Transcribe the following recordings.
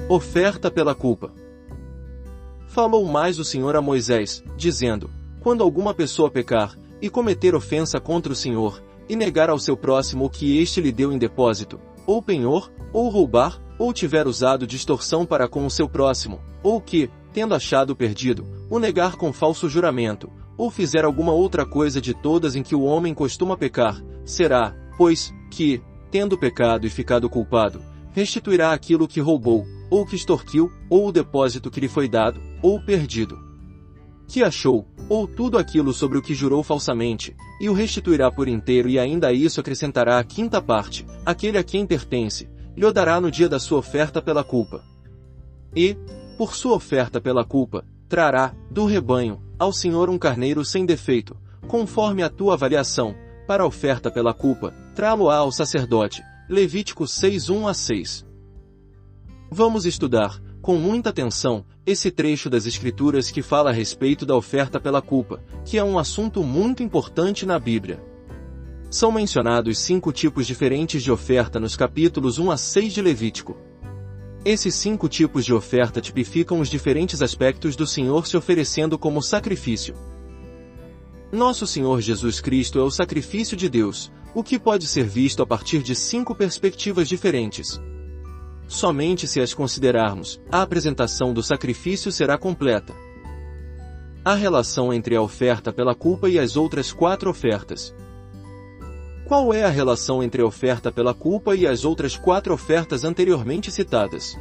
Oferta pela culpa. Falou mais o Senhor a Moisés, dizendo: quando alguma pessoa pecar, e cometer ofensa contra o Senhor, e negar ao seu próximo o que este lhe deu em depósito, ou penhor, ou roubar, ou tiver usado de extorsão para com o seu próximo, ou que, tendo achado perdido, o negar com falso juramento, ou fizer alguma outra coisa de todas em que o homem costuma pecar, será, pois, que, tendo pecado e ficado culpado, restituirá aquilo que roubou, ou que extorquiu, ou o depósito que lhe foi dado, ou perdido, que achou, ou tudo aquilo sobre o que jurou falsamente, e o restituirá por inteiro, e ainda a isso acrescentará a quinta parte, aquele a quem pertence, lhe o dará no dia da sua oferta pela culpa. E, por sua oferta pela culpa, trará, do rebanho, ao Senhor um carneiro sem defeito, conforme a tua avaliação, para a oferta pela culpa, trá-lo-á ao sacerdote. Levítico 6:1-6. Vamos estudar, com muita atenção, esse trecho das Escrituras que fala a respeito da oferta pela culpa, que é um assunto muito importante na Bíblia. São mencionados 5 tipos diferentes de oferta nos capítulos 1-6 de Levítico. Esses 5 tipos de oferta tipificam os diferentes aspectos do Senhor se oferecendo como sacrifício. Nosso Senhor Jesus Cristo é o sacrifício de Deus, o que pode ser visto a partir de 5 perspectivas diferentes. Somente se as considerarmos, a apresentação do sacrifício será completa. A relação entre a oferta pela culpa e as outras 4 ofertas. Qual é a relação entre a oferta pela culpa e as outras 4 ofertas anteriormente citadas?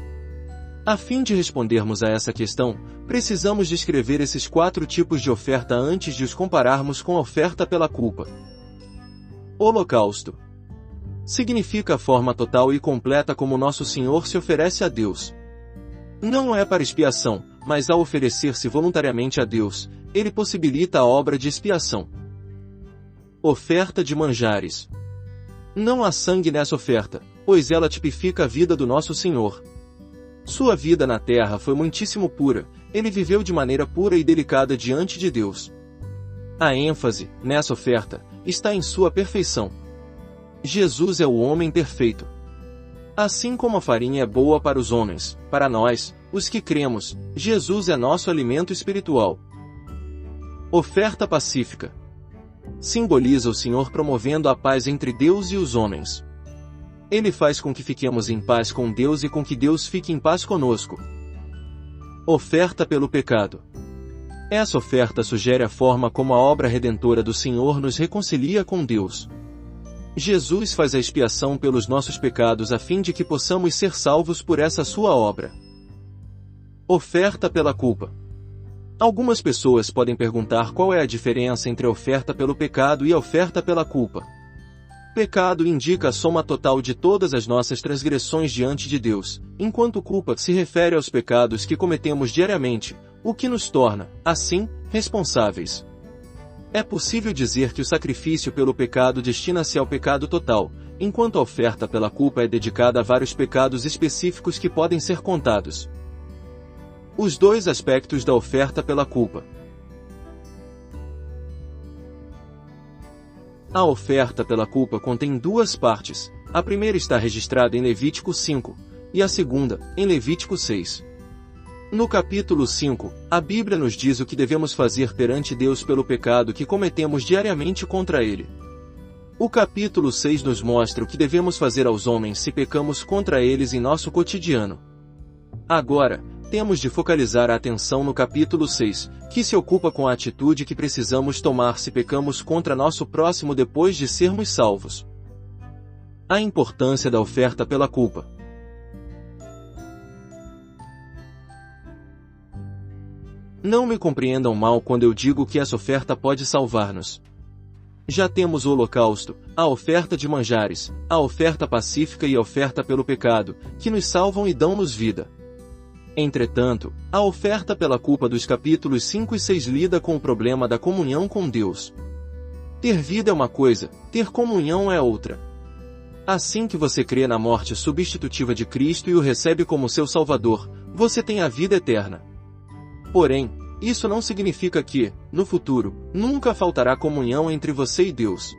A fim de respondermos a essa questão, precisamos descrever esses 4 tipos de oferta antes de os compararmos com a oferta pela culpa. Holocausto. Significa a forma total e completa como nosso Senhor se oferece a Deus. Não é para expiação, mas ao oferecer-se voluntariamente a Deus, ele possibilita a obra de expiação. Oferta de manjares. Não há sangue nessa oferta, pois ela tipifica a vida do nosso Senhor. Sua vida na terra foi muitíssimo pura, ele viveu de maneira pura e delicada diante de Deus. A ênfase, nessa oferta, está em sua perfeição. Jesus é o homem perfeito. Assim como a farinha é boa para os homens, para nós, os que cremos, Jesus é nosso alimento espiritual. Oferta pacífica. Simboliza o Senhor promovendo a paz entre Deus e os homens. Ele faz com que fiquemos em paz com Deus e com que Deus fique em paz conosco. Oferta pelo pecado. Essa oferta sugere a forma como a obra redentora do Senhor nos reconcilia com Deus. Jesus faz a expiação pelos nossos pecados a fim de que possamos ser salvos por essa sua obra. Oferta pela culpa. Algumas pessoas podem perguntar qual é a diferença entre a oferta pelo pecado e a oferta pela culpa. Pecado indica a soma total de todas as nossas transgressões diante de Deus, enquanto culpa se refere aos pecados que cometemos diariamente, o que nos torna, assim, responsáveis. É possível dizer que o sacrifício pelo pecado destina-se ao pecado total, enquanto a oferta pela culpa é dedicada a vários pecados específicos que podem ser contados. Os 2 aspectos da oferta pela culpa. A oferta pela culpa contém 2 partes, a primeira está registrada em Levítico 5, e a segunda, em Levítico 6. No capítulo 5, a Bíblia nos diz o que devemos fazer perante Deus pelo pecado que cometemos diariamente contra Ele. O capítulo 6 nos mostra o que devemos fazer aos homens se pecamos contra eles em nosso cotidiano. Agora, temos de focalizar a atenção no capítulo 6, que se ocupa com a atitude que precisamos tomar se pecamos contra nosso próximo depois de sermos salvos. A importância da oferta pela culpa. Não me compreendam mal quando eu digo que essa oferta pode salvar-nos. Já temos o holocausto, a oferta de manjares, a oferta pacífica e a oferta pelo pecado, que nos salvam e dão-nos vida. Entretanto, a oferta pela culpa dos capítulos 5 e 6 lida com o problema da comunhão com Deus. Ter vida é uma coisa, ter comunhão é outra. Assim que você crê na morte substitutiva de Cristo e o recebe como seu Salvador, você tem a vida eterna. Porém, isso não significa que, no futuro, nunca faltará comunhão entre você e Deus.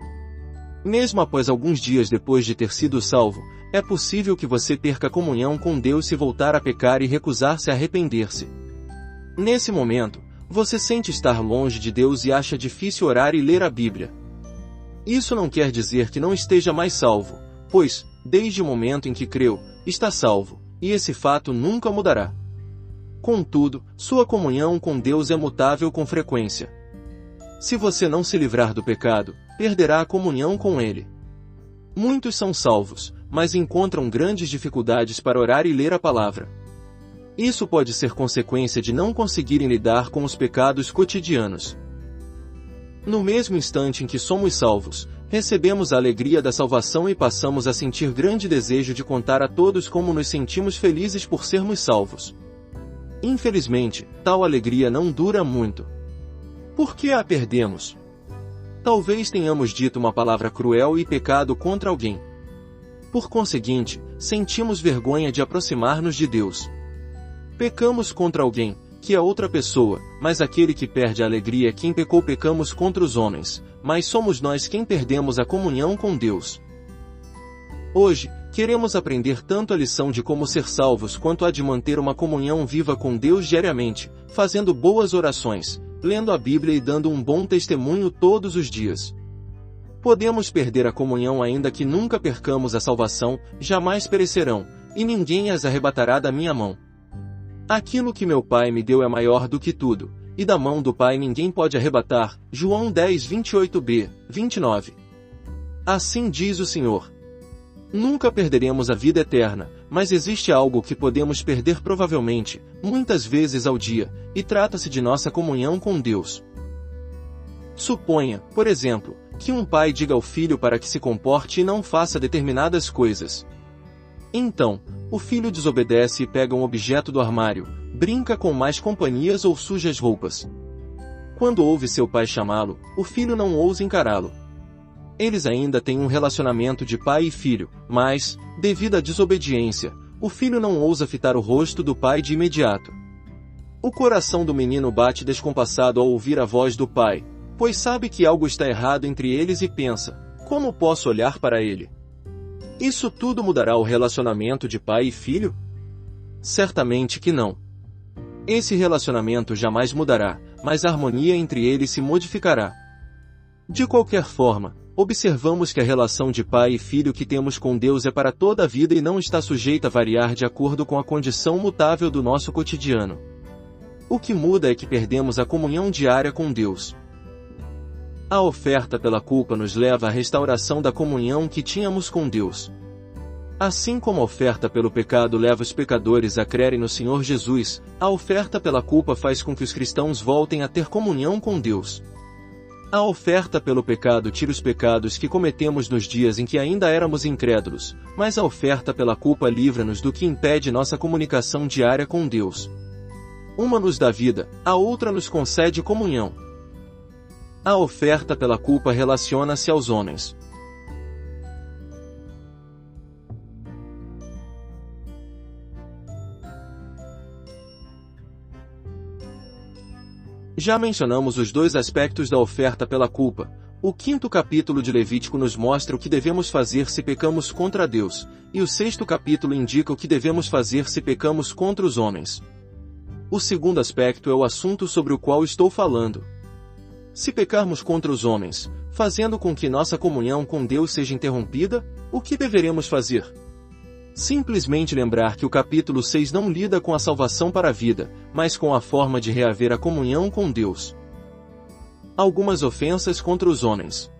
Mesmo após alguns dias depois de ter sido salvo, é possível que você perca a comunhão com Deus se voltar a pecar e recusar-se a arrepender-se. Nesse momento, você sente estar longe de Deus e acha difícil orar e ler a Bíblia. Isso não quer dizer que não esteja mais salvo, pois, desde o momento em que creu, está salvo, e esse fato nunca mudará. Contudo, sua comunhão com Deus é mutável com frequência. Se você não se livrar do pecado, perderá a comunhão com Ele. Muitos são salvos, mas encontram grandes dificuldades para orar e ler a palavra. Isso pode ser consequência de não conseguirem lidar com os pecados cotidianos. No mesmo instante em que somos salvos, recebemos a alegria da salvação e passamos a sentir grande desejo de contar a todos como nos sentimos felizes por sermos salvos. Infelizmente, tal alegria não dura muito. Por que a perdemos? Talvez tenhamos dito uma palavra cruel e pecado contra alguém. Por conseguinte, sentimos vergonha de aproximar-nos de Deus. Pecamos contra alguém, que é outra pessoa, mas aquele que perde a alegria é quem pecou. Pecamos contra os homens, mas somos nós quem perdemos a comunhão com Deus. Hoje, queremos aprender tanto a lição de como ser salvos quanto a de manter uma comunhão viva com Deus diariamente, fazendo boas orações, lendo a Bíblia e dando um bom testemunho todos os dias. Podemos perder a comunhão ainda que nunca percamos a salvação, jamais perecerão, e ninguém as arrebatará da minha mão. Aquilo que meu Pai me deu é maior do que tudo, e da mão do Pai ninguém pode arrebatar. João 10, 28b, 29. Assim diz o Senhor. Nunca perderemos a vida eterna, mas existe algo que podemos perder provavelmente, muitas vezes ao dia, e trata-se de nossa comunhão com Deus. Suponha, por exemplo, que um pai diga ao filho para que se comporte e não faça determinadas coisas. Então, o filho desobedece e pega um objeto do armário, brinca com mais companhias ou suja as roupas. Quando ouve seu pai chamá-lo, o filho não ousa encará-lo. Eles ainda têm um relacionamento de pai e filho, mas, devido à desobediência, o filho não ousa fitar o rosto do pai de imediato. O coração do menino bate descompassado ao ouvir a voz do pai, pois sabe que algo está errado entre eles e pensa: como posso olhar para ele? Isso tudo mudará o relacionamento de pai e filho? Certamente que não. Esse relacionamento jamais mudará, mas a harmonia entre eles se modificará. De qualquer forma, observamos que a relação de pai e filho que temos com Deus é para toda a vida e não está sujeita a variar de acordo com a condição mutável do nosso cotidiano. O que muda é que perdemos a comunhão diária com Deus. A oferta pela culpa nos leva à restauração da comunhão que tínhamos com Deus. Assim como a oferta pelo pecado leva os pecadores a crerem no Senhor Jesus, a oferta pela culpa faz com que os cristãos voltem a ter comunhão com Deus. A oferta pelo pecado tira os pecados que cometemos nos dias em que ainda éramos incrédulos, mas a oferta pela culpa livra-nos do que impede nossa comunicação diária com Deus. Uma nos dá vida, a outra nos concede comunhão. A oferta pela culpa relaciona-se aos homens. Já mencionamos os dois aspectos da oferta pela culpa. O 5º capítulo de Levítico nos mostra o que devemos fazer se pecamos contra Deus, e o 6º capítulo indica o que devemos fazer se pecamos contra os homens. O segundo aspecto é o assunto sobre o qual estou falando. Se pecarmos contra os homens, fazendo com que nossa comunhão com Deus seja interrompida, o que deveremos fazer? Simplesmente lembrar que o capítulo 6 não lida com a salvação para a vida, mas com a forma de reaver a comunhão com Deus. Algumas ofensas contra os homens.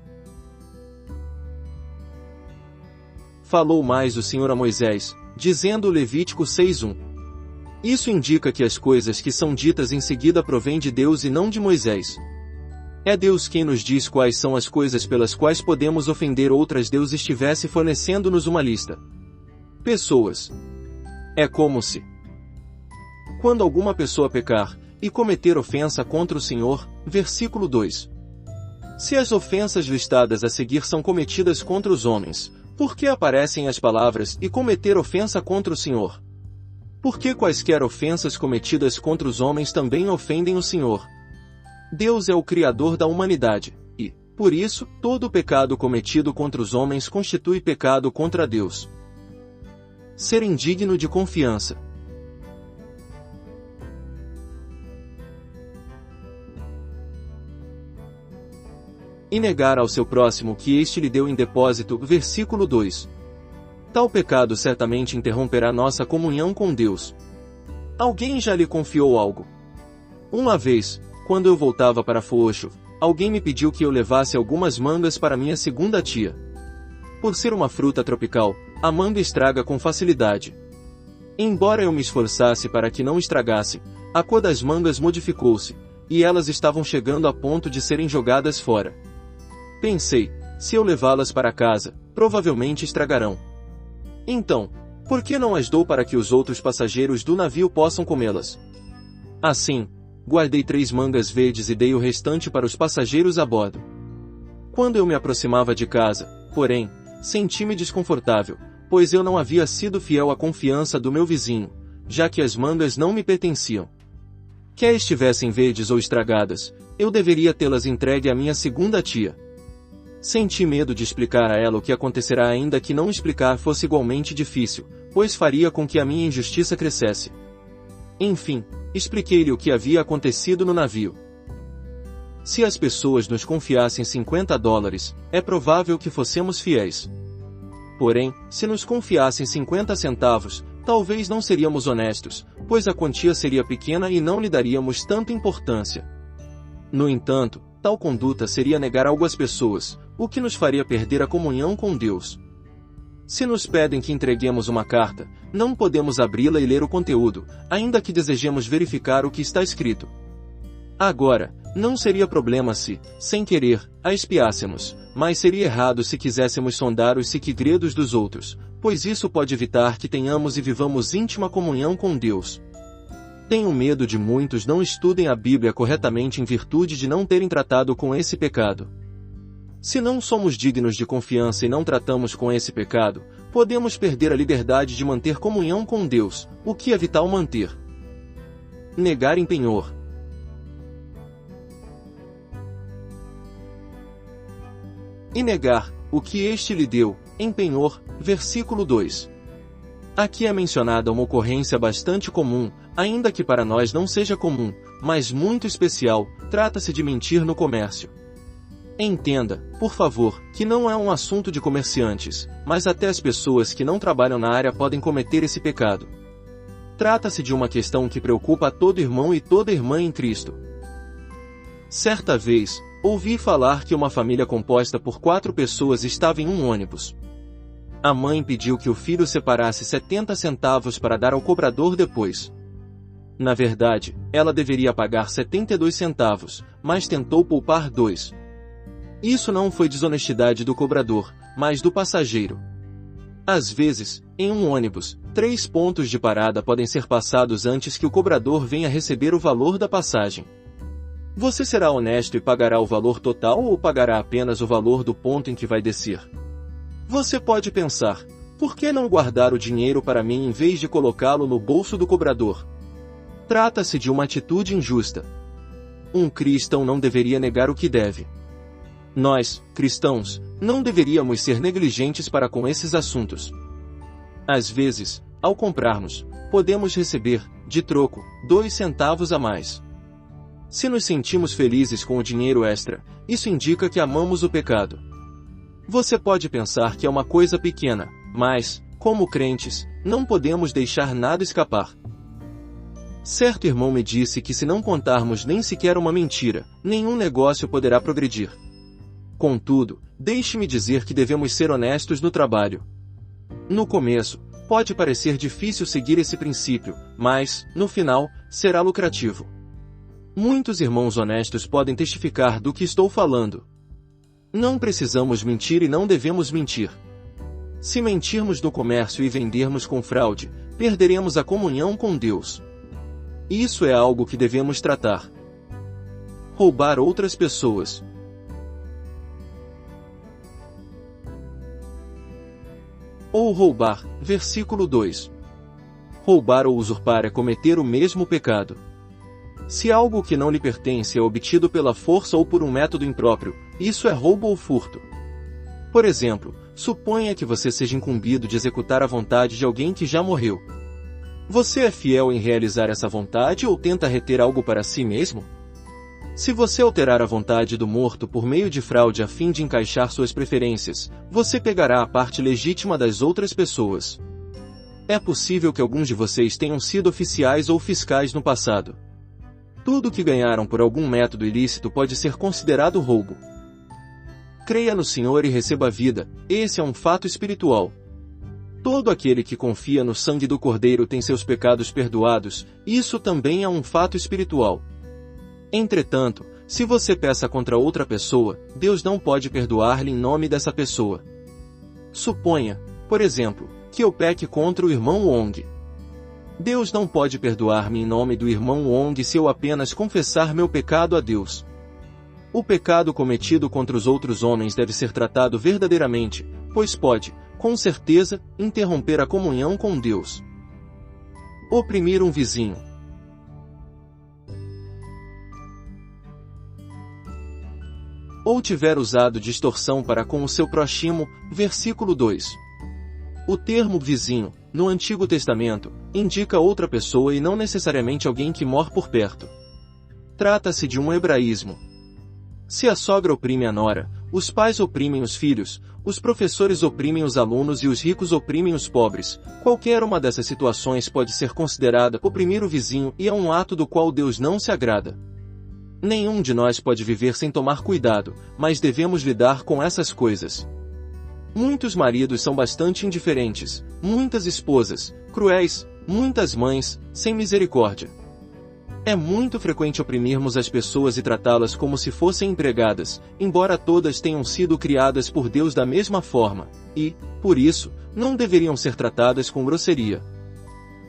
Falou mais o Senhor a Moisés, dizendo Levítico 6:1. Isso indica que as coisas que são ditas em seguida provêm de Deus e não de Moisés. É Deus quem nos diz quais são as coisas pelas quais podemos ofender outras. Deus estivesse fornecendo-nos uma lista. Pessoas. É como se, quando alguma pessoa pecar e cometer ofensa contra o Senhor, versículo 2. Se as ofensas listadas a seguir são cometidas contra os homens, por que aparecem as palavras e cometer ofensa contra o Senhor? Porque quaisquer ofensas cometidas contra os homens também ofendem o Senhor. Deus é o Criador da humanidade, e, Por isso, todo pecado cometido contra os homens constitui pecado contra Deus. Ser indigno de confiança. E negar ao seu próximo o que este lhe deu em depósito. Versículo 2. Tal pecado certamente interromperá nossa comunhão com Deus. Alguém já lhe confiou algo? Uma vez, quando eu voltava para Foxo, alguém me pediu que eu levasse algumas mangas para minha segunda tia. Por ser uma fruta tropical, a manga estraga com facilidade. Embora eu me esforçasse para que não estragasse, a cor das mangas modificou-se, e elas estavam chegando a ponto de serem jogadas fora. Pensei, se eu levá-las para casa, provavelmente estragarão. Então, por que não as dou para que os outros passageiros do navio possam comê-las? Assim, guardei 3 mangas verdes e dei o restante para os passageiros a bordo. Quando eu me aproximava de casa, porém, senti-me desconfortável, pois eu não havia sido fiel à confiança do meu vizinho, já que as mangas não me pertenciam. Quer estivessem verdes ou estragadas, eu deveria tê-las entregue à minha segunda tia. Senti medo de explicar a ela o que acontecerá, ainda que não explicar fosse igualmente difícil, pois faria com que a minha injustiça crescesse. Enfim, expliquei-lhe o que havia acontecido no navio. Se as pessoas nos confiassem $50, é provável que fossemos fiéis. Porém, se nos confiassem 50 centavos, talvez não seríamos honestos, pois a quantia seria pequena e não lhe daríamos tanta importância. No entanto, tal conduta seria negar algo às pessoas, o que nos faria perder a comunhão com Deus. Se nos pedem que entreguemos uma carta, não podemos abri-la e ler o conteúdo, ainda que desejemos verificar o que está escrito. Agora, não seria problema se, sem querer, a espiássemos, mas seria errado se quiséssemos sondar os segredos dos outros, pois isso pode evitar que tenhamos e vivamos íntima comunhão com Deus. Tenho medo de muitos não estudem a Bíblia corretamente em virtude de não terem tratado com esse pecado. Se não somos dignos de confiança e não tratamos com esse pecado, podemos perder a liberdade de manter comunhão com Deus, o que é vital manter. Negar em penhor. E negar o que este lhe deu, em penhor. Versículo 2. Aqui é mencionada uma ocorrência bastante comum, ainda que para nós não seja comum, mas muito especial. Trata-se de mentir no comércio. Entenda, por favor, que não é um assunto de comerciantes, mas até as pessoas que não trabalham na área podem cometer esse pecado. Trata-se de uma questão que preocupa a todo irmão e toda irmã em Cristo. Certa vez, ouvi falar que uma família composta por 4 pessoas estava em um ônibus. A mãe pediu que o filho separasse 70 centavos para dar ao cobrador depois. Na verdade, ela deveria pagar 72 centavos, mas tentou poupar 2. Isso não foi desonestidade do cobrador, mas do passageiro. Às vezes, em um ônibus, 3 pontos de parada podem ser passados antes que o cobrador venha receber o valor da passagem. Você será honesto e pagará o valor total ou pagará apenas o valor do ponto em que vai descer? Você pode pensar, por que não guardar o dinheiro para mim em vez de colocá-lo no bolso do cobrador? Trata-se de uma atitude injusta. Um cristão não deveria negar o que deve. Nós, cristãos, não deveríamos ser negligentes para com esses assuntos. Às vezes, ao comprarmos, podemos receber, de troco, 2 centavos a mais. Se nos sentimos felizes com o dinheiro extra, isso indica que amamos o pecado. Você pode pensar que é uma coisa pequena, mas, como crentes, não podemos deixar nada escapar. Certo irmão me disse que se não contarmos nem sequer uma mentira, nenhum negócio poderá progredir. Contudo, deixe-me dizer que devemos ser honestos no trabalho. No começo, pode parecer difícil seguir esse princípio, mas, no final, será lucrativo. Muitos irmãos honestos podem testificar do que estou falando. Não precisamos mentir e não devemos mentir. Se mentirmos no comércio e vendermos com fraude, perderemos a comunhão com Deus. Isso é algo que devemos tratar. Roubar outras pessoas. Ou roubar, versículo 2. Roubar ou usurpar é cometer o mesmo pecado. Se algo que não lhe pertence é obtido pela força ou por um método impróprio, isso é roubo ou furto. Por exemplo, suponha que você seja incumbido de executar a vontade de alguém que já morreu. Você é fiel em realizar essa vontade ou tenta reter algo para si mesmo? Se você alterar a vontade do morto por meio de fraude a fim de encaixar suas preferências, você pegará a parte legítima das outras pessoas. É possível que alguns de vocês tenham sido oficiais ou fiscais no passado. Tudo que ganharam por algum método ilícito pode ser considerado roubo. Creia no Senhor e receba a vida, esse é um fato espiritual. Todo aquele que confia no sangue do Cordeiro tem seus pecados perdoados, isso também é um fato espiritual. Entretanto, se você peca contra outra pessoa, Deus não pode perdoar-lhe em nome dessa pessoa. Suponha, por exemplo, que eu peque contra o irmão Wong. Deus não pode perdoar-me em nome do irmão Wong se eu apenas confessar meu pecado a Deus. O pecado cometido contra os outros homens deve ser tratado verdadeiramente, pois pode, com certeza, interromper a comunhão com Deus. Oprimir um vizinho. Ou tiver usado distorção para com o seu próximo, versículo 2. O termo vizinho, no Antigo Testamento, indica outra pessoa e não necessariamente alguém que mora por perto. Trata-se de um hebraísmo. Se a sogra oprime a nora, os pais oprimem os filhos, os professores oprimem os alunos e os ricos oprimem os pobres, qualquer uma dessas situações pode ser considerada oprimir o vizinho e é um ato do qual Deus não se agrada. Nenhum de nós pode viver sem tomar cuidado, mas devemos lidar com essas coisas. Muitos maridos são bastante indiferentes, muitas esposas, cruéis, muitas mães, sem misericórdia. É muito frequente oprimirmos as pessoas e tratá-las como se fossem empregadas, embora todas tenham sido criadas por Deus da mesma forma, e, por isso, não deveriam ser tratadas com grosseria.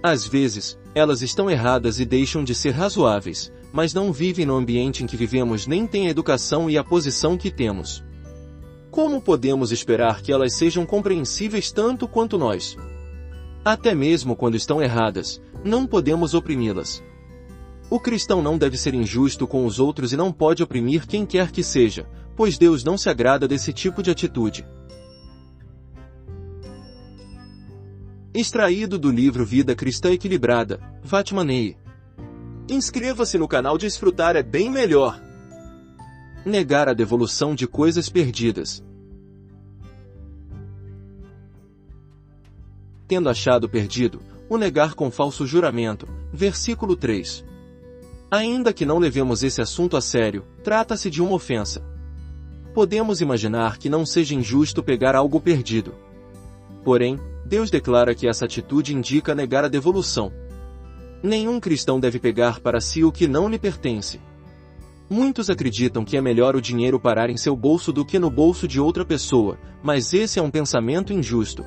Às vezes, elas estão erradas e deixam de ser razoáveis, mas não vivem no ambiente em que vivemos nem têm a educação e a posição que temos. Como podemos esperar que elas sejam compreensíveis tanto quanto nós? Até mesmo quando estão erradas, não podemos oprimi-las. O cristão não deve ser injusto com os outros e não pode oprimir quem quer que seja, pois Deus não se agrada desse tipo de atitude. Extraído do livro Vida Cristã Equilibrada, Vatmanei. Inscreva-se no canal. Desfrutar é bem melhor. Negar a devolução de coisas perdidas. Tendo achado perdido, o negar com falso juramento, versículo 3. Ainda que não levemos esse assunto a sério, trata-se de uma ofensa. Podemos imaginar que não seja injusto pegar algo perdido. Porém, Deus declara que essa atitude indica negar a devolução. Nenhum cristão deve pegar para si o que não lhe pertence. Muitos acreditam que é melhor o dinheiro parar em seu bolso do que no bolso de outra pessoa, mas esse é um pensamento injusto.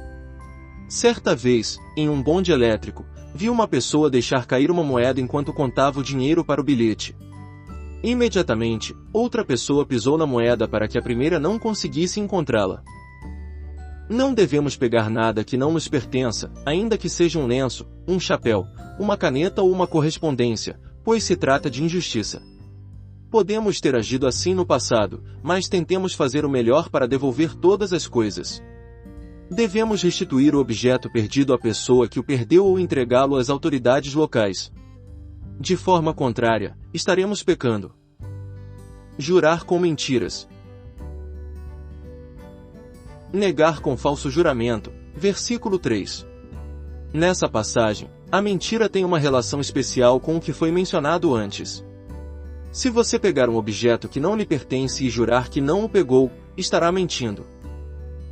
Certa vez, em um bonde elétrico, vi uma pessoa deixar cair uma moeda enquanto contava o dinheiro para o bilhete. Imediatamente, outra pessoa pisou na moeda para que a primeira não conseguisse encontrá-la. Não devemos pegar nada que não nos pertença, ainda que seja um lenço, um chapéu, uma caneta ou uma correspondência, pois se trata de injustiça. Podemos ter agido assim no passado, mas tentemos fazer o melhor para devolver todas as coisas. Devemos restituir o objeto perdido à pessoa que o perdeu ou entregá-lo às autoridades locais. De forma contrária, estaremos pecando. Jurar com mentiras. Negar com falso juramento, versículo 3. Nessa passagem, a mentira tem uma relação especial com o que foi mencionado antes. Se você pegar um objeto que não lhe pertence e jurar que não o pegou, estará mentindo.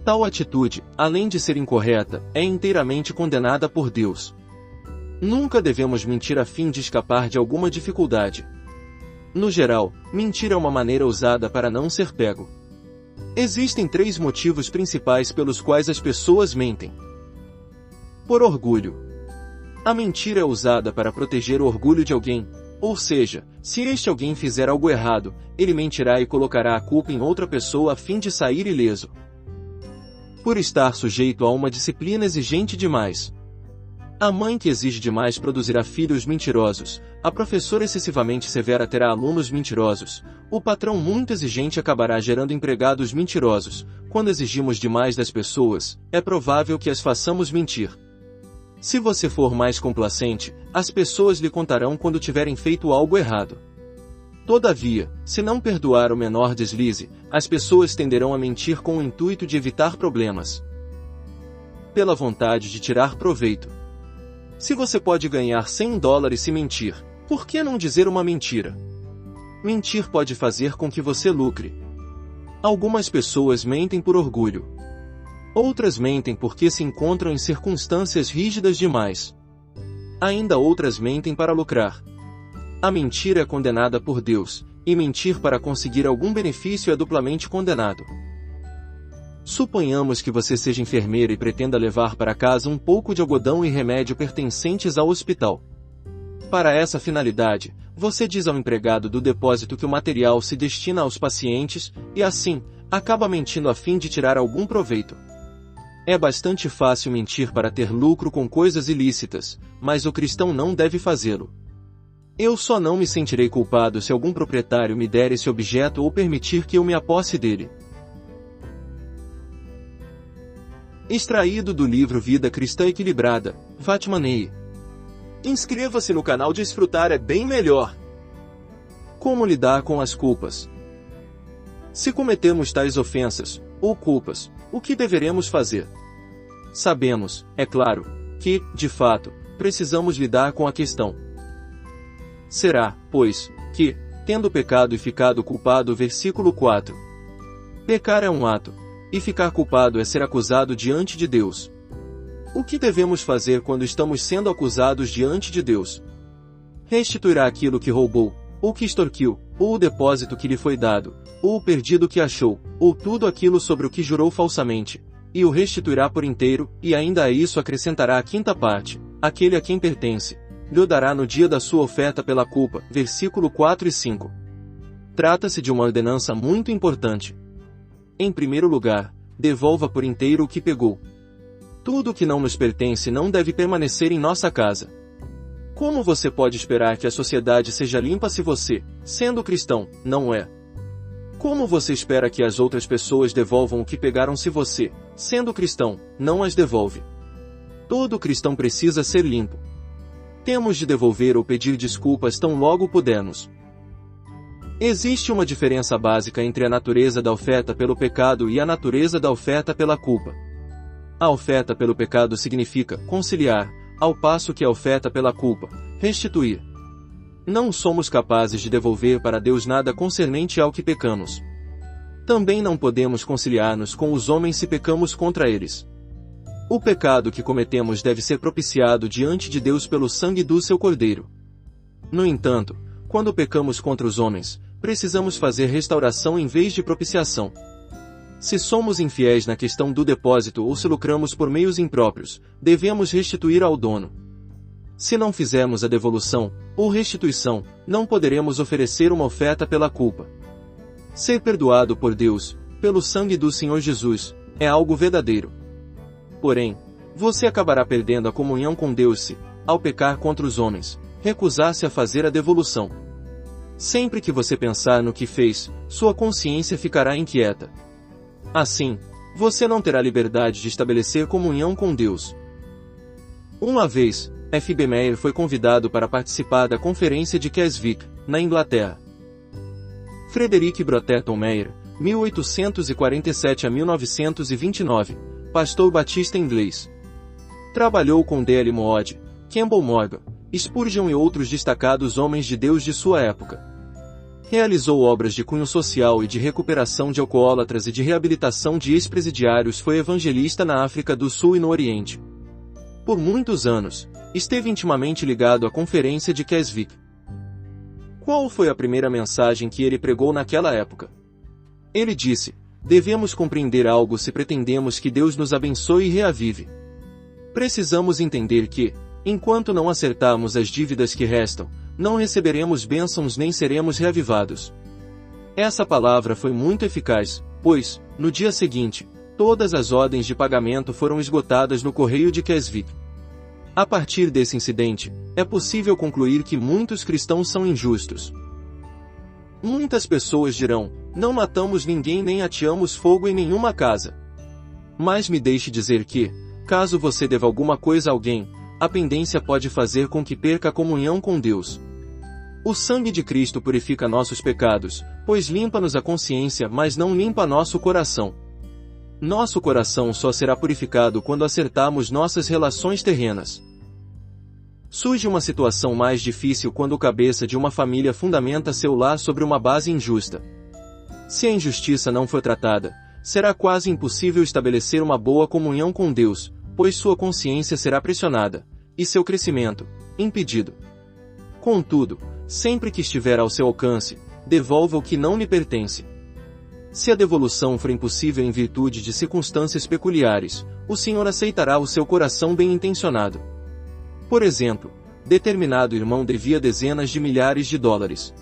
Tal atitude, além de ser incorreta, é inteiramente condenada por Deus. Nunca devemos mentir a fim de escapar de alguma dificuldade. No geral, mentir é uma maneira usada para não ser pego. Existem 3 motivos principais pelos quais as pessoas mentem. Por orgulho. A mentira é usada para proteger o orgulho de alguém, ou seja, se este alguém fizer algo errado, ele mentirá e colocará a culpa em outra pessoa a fim de sair ileso. Por estar sujeito a uma disciplina exigente demais. A mãe que exige demais produzirá filhos mentirosos, a professora excessivamente severa terá alunos mentirosos, o patrão muito exigente acabará gerando empregados mentirosos. Quando exigimos demais das pessoas, é provável que as façamos mentir. Se você for mais complacente, as pessoas lhe contarão quando tiverem feito algo errado. Todavia, se não perdoar o menor deslize, as pessoas tenderão a mentir com o intuito de evitar problemas. Pela vontade de tirar proveito. Se você pode ganhar $100 se mentir, por que não dizer uma mentira? Mentir pode fazer com que você lucre. Algumas pessoas mentem por orgulho. Outras mentem porque se encontram em circunstâncias rígidas demais. Ainda outras mentem para lucrar. A mentira é condenada por Deus, e mentir para conseguir algum benefício é duplamente condenado. Suponhamos que você seja enfermeira e pretenda levar para casa um pouco de algodão e remédio pertencentes ao hospital. Para essa finalidade, você diz ao empregado do depósito que o material se destina aos pacientes, e assim, acaba mentindo a fim de tirar algum proveito. É bastante fácil mentir para ter lucro com coisas ilícitas, mas o cristão não deve fazê-lo. Eu só não me sentirei culpado se algum proprietário me der esse objeto ou permitir que eu me aposse dele. Extraído do livro Vida Cristã Equilibrada, Vatmanei. Inscreva-se no canal Desfrutar é bem melhor. Como lidar com as culpas? Se cometemos tais ofensas, ou culpas, o que deveremos fazer? Sabemos, é claro, que, de fato, precisamos lidar com a questão. Será, pois, que, tendo pecado e ficado culpado, versículo 4. Pecar é um ato, e ficar culpado é ser acusado diante de Deus. O que devemos fazer quando estamos sendo acusados diante de Deus? Restituirá aquilo que roubou, ou que extorquiu, ou o depósito que lhe foi dado, ou o perdido que achou, ou tudo aquilo sobre o que jurou falsamente, e o restituirá por inteiro, e ainda a isso acrescentará a quinta parte, aquele a quem pertence, lhe o dará no dia da sua oferta pela culpa, versículo 4 e 5. Trata-se de uma ordenança muito importante. Em primeiro lugar, devolva por inteiro o que pegou. Tudo o que não nos pertence não deve permanecer em nossa casa. Como você pode esperar que a sociedade seja limpa se você, sendo cristão, não é? Como você espera que as outras pessoas devolvam o que pegaram se você, sendo cristão, não as devolve? Todo cristão precisa ser limpo. Temos de devolver ou pedir desculpas tão logo pudermos. Existe uma diferença básica entre a natureza da oferta pelo pecado e a natureza da oferta pela culpa. A oferta pelo pecado significa conciliar, ao passo que a oferta pela culpa, restituir. Não somos capazes de devolver para Deus nada concernente ao que pecamos. Também não podemos conciliar-nos com os homens se pecamos contra eles. O pecado que cometemos deve ser propiciado diante de Deus pelo sangue do seu Cordeiro. No entanto, quando pecamos contra os homens, precisamos fazer restauração em vez de propiciação. Se somos infiéis na questão do depósito ou se lucramos por meios impróprios, devemos restituir ao dono. Se não fizermos a devolução, ou restituição, não poderemos oferecer uma oferta pela culpa. Ser perdoado por Deus, pelo sangue do Senhor Jesus, é algo verdadeiro. Porém, você acabará perdendo a comunhão com Deus se, ao pecar contra os homens, recusar-se a fazer a devolução. Sempre que você pensar no que fez, sua consciência ficará inquieta. Assim, você não terá liberdade de estabelecer comunhão com Deus. Uma vez, F.B. Meyer foi convidado para participar da conferência de Keswick, na Inglaterra. Frederick Brotherton Meyer, 1847 a 1929, pastor batista inglês. Trabalhou com D.L. Moody, Campbell Morgan, Spurgeon e outros destacados homens de Deus de sua época. Realizou obras de cunho social e de recuperação de alcoólatras e de reabilitação de ex-presidiários. Foi evangelista na África do Sul e no Oriente. Por muitos anos, esteve intimamente ligado à conferência de Keswick. Qual foi a primeira mensagem que ele pregou naquela época? Ele disse: devemos compreender algo se pretendemos que Deus nos abençoe e reavive. Precisamos entender que, enquanto não acertarmos as dívidas que restam, não receberemos bênçãos nem seremos reavivados. Essa palavra foi muito eficaz, pois, no dia seguinte, todas as ordens de pagamento foram esgotadas no correio de Keswick. A partir desse incidente, é possível concluir que muitos cristãos são injustos. Muitas pessoas dirão: não matamos ninguém nem ateamos fogo em nenhuma casa. Mas me deixe dizer que, caso você deva alguma coisa a alguém, a pendência pode fazer com que perca a comunhão com Deus. O sangue de Cristo purifica nossos pecados, pois limpa-nos a consciência, mas não limpa nosso coração. Nosso coração só será purificado quando acertarmos nossas relações terrenas. Surge uma situação mais difícil quando o cabeça de uma família fundamenta seu lar sobre uma base injusta. Se a injustiça não for tratada, será quase impossível estabelecer uma boa comunhão com Deus, pois sua consciência será pressionada, e seu crescimento, impedido. Contudo, sempre que estiver ao seu alcance, devolva o que não lhe pertence. Se a devolução for impossível em virtude de circunstâncias peculiares, o Senhor aceitará o seu coração bem-intencionado. Por exemplo, determinado irmão devia dezenas de milhares de dólares.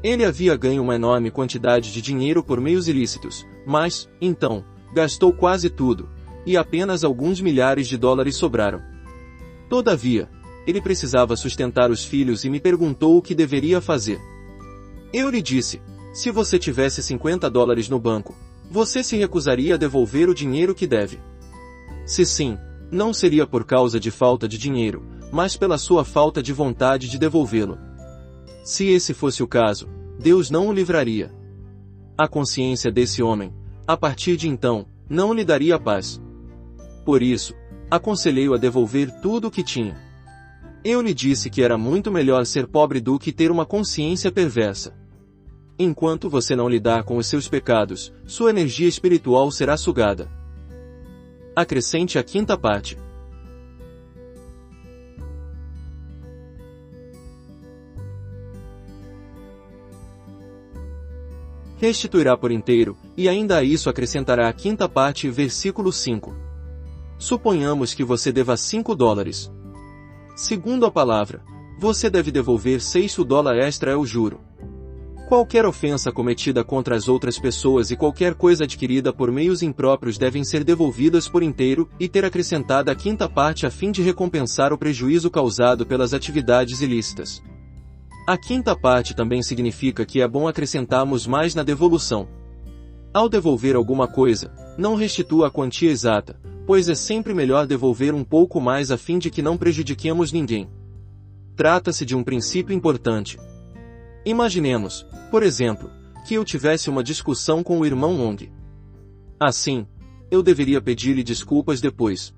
Ele havia ganho uma enorme quantidade de dinheiro por meios ilícitos, mas, então, gastou quase tudo, e apenas alguns milhares de dólares sobraram. Todavia, ele precisava sustentar os filhos e me perguntou o que deveria fazer. Eu lhe disse: se você tivesse 50 dólares no banco, você se recusaria a devolver o dinheiro que deve? Se sim, não seria por causa de falta de dinheiro, mas pela sua falta de vontade de devolvê-lo. Se esse fosse o caso, Deus não o livraria. A consciência desse homem, a partir de então, não lhe daria paz. Por isso, aconselhei-o a devolver tudo o que tinha. Eu lhe disse que era muito melhor ser pobre do que ter uma consciência perversa. Enquanto você não lidar com os seus pecados, sua energia espiritual será sugada. Acrescente a quinta parte. Restituirá por inteiro, e ainda a isso acrescentará a quinta parte, versículo 5. Suponhamos que você deva 5 dólares. Segundo a palavra, você deve devolver $6 extra, é o juro. Qualquer ofensa cometida contra as outras pessoas e qualquer coisa adquirida por meios impróprios devem ser devolvidas por inteiro, e ter acrescentada a quinta parte a fim de recompensar o prejuízo causado pelas atividades ilícitas. A quinta parte também significa que é bom acrescentarmos mais na devolução. Ao devolver alguma coisa, não restitua a quantia exata, pois é sempre melhor devolver um pouco mais a fim de que não prejudiquemos ninguém. Trata-se de um princípio importante. Imaginemos, por exemplo, que eu tivesse uma discussão com o irmão Long. Assim, eu deveria pedir-lhe desculpas depois.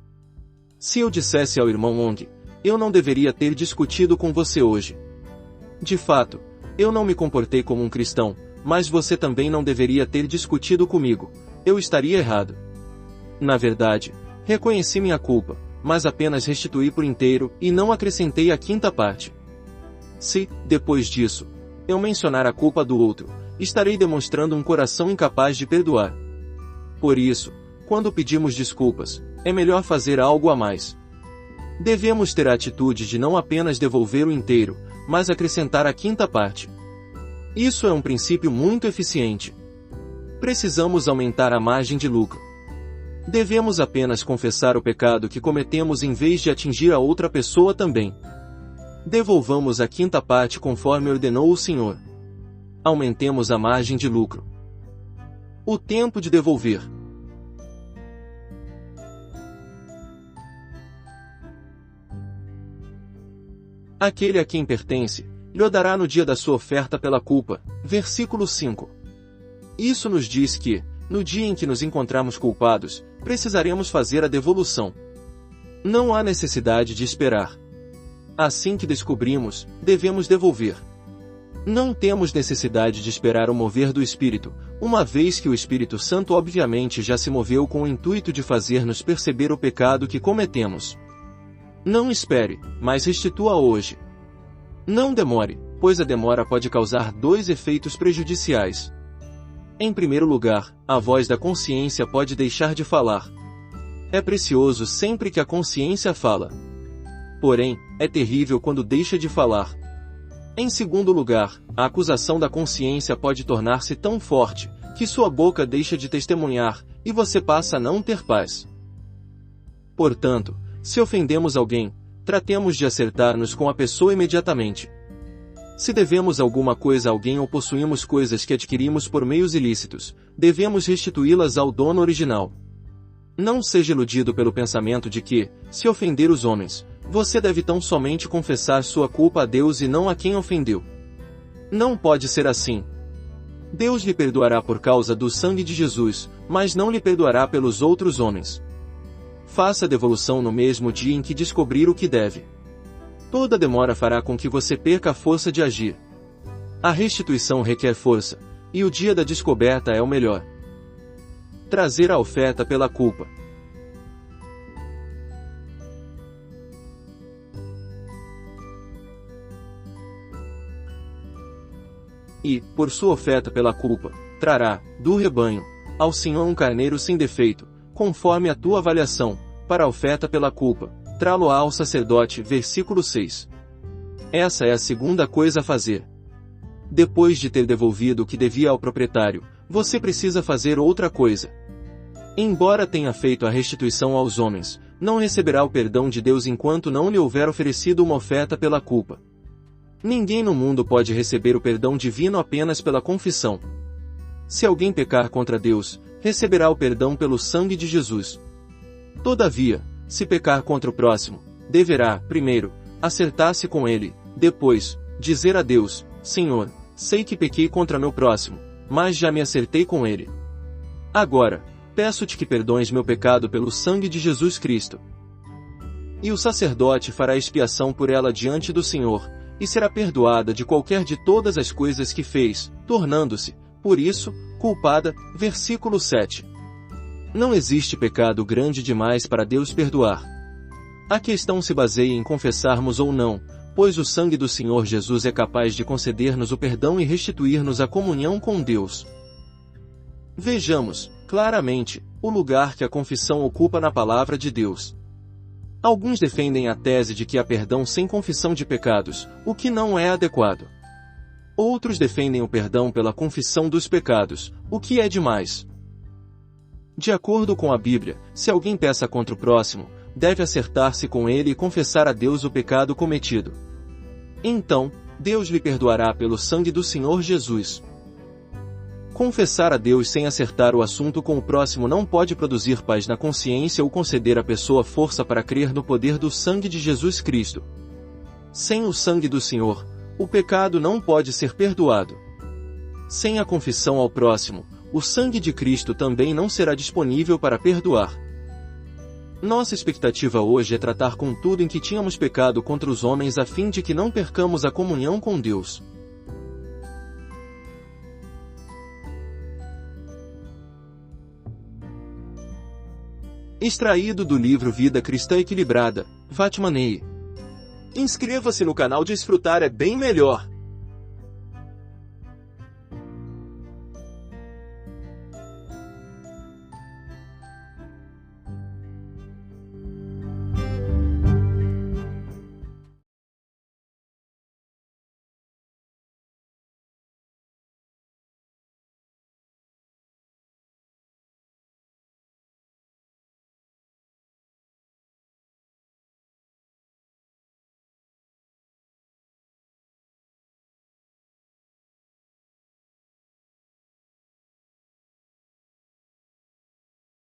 Se eu dissesse ao irmão Long: eu não deveria ter discutido com você hoje. De fato, eu não me comportei como um cristão, mas você também não deveria ter discutido comigo. Eu estaria errado. Na verdade, reconheci minha culpa, mas apenas restituí por inteiro e não acrescentei a quinta parte. Se, depois disso, eu mencionar a culpa do outro, estarei demonstrando um coração incapaz de perdoar. Por isso, quando pedimos desculpas, é melhor fazer algo a mais. Devemos ter a atitude de não apenas devolver o inteiro, mas acrescentar a quinta parte. Isso é um princípio muito eficiente. Precisamos aumentar a margem de lucro. Devemos apenas confessar o pecado que cometemos em vez de atingir a outra pessoa também. Devolvamos a quinta parte conforme ordenou o Senhor. Aumentemos a margem de lucro. O tempo de devolver. Aquele a quem pertence, lhe dará no dia da sua oferta pela culpa. Versículo 5. Isso nos diz que, no dia em que nos encontrarmos culpados, precisaremos fazer a devolução. Não há necessidade de esperar. Assim que descobrimos, devemos devolver. Não temos necessidade de esperar o mover do Espírito, uma vez que o Espírito Santo obviamente já se moveu com o intuito de fazer-nos perceber o pecado que cometemos. Não espere, mas restitua hoje. Não demore, pois a demora pode causar 2 efeitos prejudiciais. Em primeiro lugar, a voz da consciência pode deixar de falar. É precioso sempre que a consciência fala. Porém, é terrível quando deixa de falar. Em segundo lugar, a acusação da consciência pode tornar-se tão forte, que sua boca deixa de testemunhar, e você passa a não ter paz. Portanto, se ofendemos alguém, tratemos de acertar-nos com a pessoa imediatamente. Se devemos alguma coisa a alguém ou possuímos coisas que adquirimos por meios ilícitos, devemos restituí-las ao dono original. Não seja iludido pelo pensamento de que, se ofender os homens, você deve tão somente confessar sua culpa a Deus e não a quem ofendeu. Não pode ser assim. Deus lhe perdoará por causa do sangue de Jesus, mas não lhe perdoará pelos outros homens. Faça a devolução no mesmo dia em que descobrir o que deve. Toda demora fará com que você perca a força de agir. A restituição requer força, e o dia da descoberta é o melhor. Trazer a oferta pela culpa. E, por sua oferta pela culpa, trará, do rebanho, ao Senhor um carneiro sem defeito, conforme a tua avaliação, para a oferta pela culpa, trá-lo-á ao sacerdote. Versículo 6. Essa é a segunda coisa a fazer. Depois de ter devolvido o que devia ao proprietário, você precisa fazer outra coisa. Embora tenha feito a restituição aos homens, não receberá o perdão de Deus enquanto não lhe houver oferecido uma oferta pela culpa. Ninguém no mundo pode receber o perdão divino apenas pela confissão. Se alguém pecar contra Deus, receberá o perdão pelo sangue de Jesus. Todavia, se pecar contra o próximo, deverá, primeiro, acertar-se com ele, depois, dizer a Deus: Senhor, sei que pequei contra meu próximo, mas já me acertei com ele. Agora, peço-te que perdoes meu pecado pelo sangue de Jesus Cristo. E o sacerdote fará expiação por ela diante do Senhor, e será perdoada de qualquer de todas as coisas que fez, tornando-se, por isso, culpada. Versículo 7. Não existe pecado grande demais para Deus perdoar. A questão se baseia em confessarmos ou não, pois o sangue do Senhor Jesus é capaz de conceder-nos o perdão e restituir-nos a comunhão com Deus. Vejamos, claramente, o lugar que a confissão ocupa na palavra de Deus. Alguns defendem a tese de que há perdão sem confissão de pecados, o que não é adequado. Outros defendem o perdão pela confissão dos pecados, o que é demais. De acordo com a Bíblia, se alguém peca contra o próximo, deve acertar-se com ele e confessar a Deus o pecado cometido. Então, Deus lhe perdoará pelo sangue do Senhor Jesus. Confessar a Deus sem acertar o assunto com o próximo não pode produzir paz na consciência ou conceder à pessoa força para crer no poder do sangue de Jesus Cristo. Sem o sangue do Senhor, o pecado não pode ser perdoado. Sem a confissão ao próximo, o sangue de Cristo também não será disponível para perdoar. Nossa expectativa hoje é tratar com tudo em que tínhamos pecado contra os homens a fim de que não percamos a comunhão com Deus. Extraído do livro Vida Cristã Equilibrada, Vatmanei. Inscreva-se no canal, desfrutar é bem melhor.